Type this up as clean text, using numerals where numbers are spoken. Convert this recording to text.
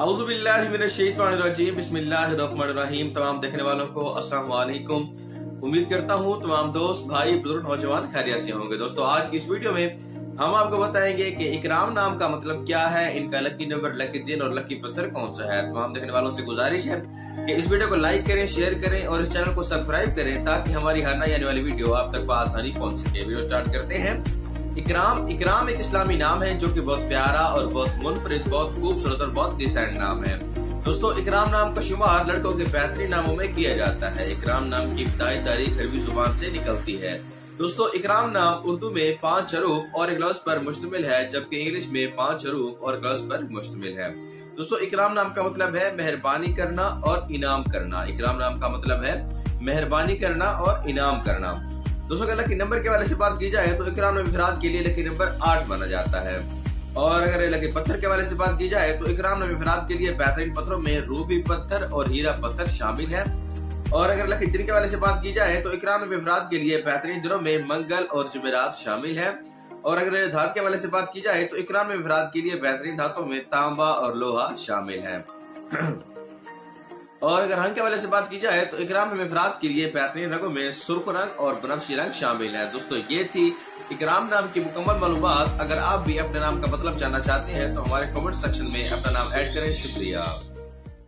औज़ुबिल्लाहिमिनश्शैतानिर्रजीम बिस्मिल्लाहिर्रहमानिर्रहीम। तमाम देखने वालों को अस्सलाम वालेकुम। उम्मीद करता हूँ तमाम दोस्त भाई बुजुर्ग नौजवान खैरियत से होंगे। दोस्तों आज की इस वीडियो में हम आपको बताएंगे कि इकराम नाम का मतलब क्या है, इनका लकी नंबर, लकी दिन और लकी पत्थर कौन सा है। तमाम देखने वालों से गुजारिश है कि इस वीडियो को लाइक करें, शेयर करें और इस चैनल को सब्सक्राइब करें ताकि हमारी हर नई आने वाली वीडियो आप तक आसानी पहुंच सके। वीडियो स्टार्ट करते हैं। इकराम एक इस्लामी नाम है जो कि बहुत प्यारा और बहुत मुनफरिद, बहुत खूबसूरत और बहुत डिसेंट नाम है। दोस्तों इकराम नाम का शुमार लड़कों के बेहतरीन नामों में किया जाता है। इकराम नाम की इब्तिदाई तारीख अरबी जुबान से निकलती है। दोस्तों इकराम नाम उर्दू में 5 हरूफ और एक लफ्ज पर मुश्तमिल है, जबकि इंग्लिश में 5 हरूफ और एक लफ्ज पर मुश्तमिल है। दोस्तों इकराम नाम का मतलब है मेहरबानी करना और इनाम करना। इकराम नाम का मतलब है मेहरबानी करना और इनाम करना। दोस्तों अगर लकी नंबर के वाले से बात की जाए तो इकराम इफराद के लिए लकी नंबर 8 माना जाता है। और अगर लकी पत्थर के वाले से बात की जाए तो इकराम इफराद के लिए बेहतरीन पत्थरों में रूबी पत्थर और हीरा पत्थर शामिल है। और अगर लकी दिन के वाले से बात की जाए तो इकराम इफराद के लिए बेहतरीन दिनों में मंगल और जुमेरात शामिल है। और अगर धात के वाले से बात की जाए तो इकराम इफराद के लिए बेहतरीन धातों में तांबा और लोहा शामिल है। और अगर रंग के वाले से बात की जाए तो इकराम इफराद के लिए बेहतरीन रंगों में सुर्ख रंग और बनफशी रंग शामिल है। दोस्तों ये थी इकराम नाम की मुकम्मल मालूमात। अगर आप भी अपने नाम का मतलब जानना चाहते हैं तो हमारे कमेंट सेक्शन में अपना नाम ऐड करें। शुक्रिया।